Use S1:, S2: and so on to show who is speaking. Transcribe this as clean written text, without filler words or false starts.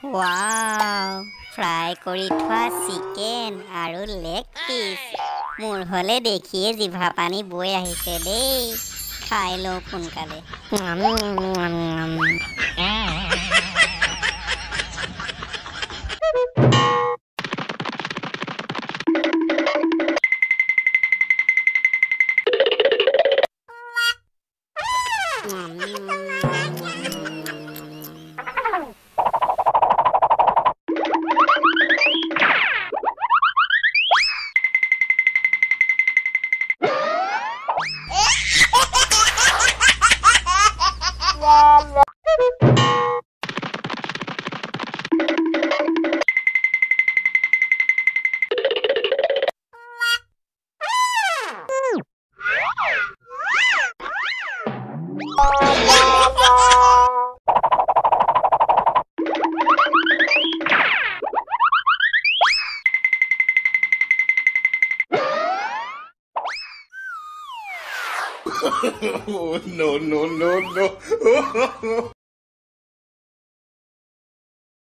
S1: Wow, fry কৰি থোৱা chicken আৰু লেগ পিচ। মোৰ হলে দেখিয়ে জিভা পানী বৈ আহিছে দেই। খাই লওঁ সোনকালে।
S2: Oh, no, no, no, no.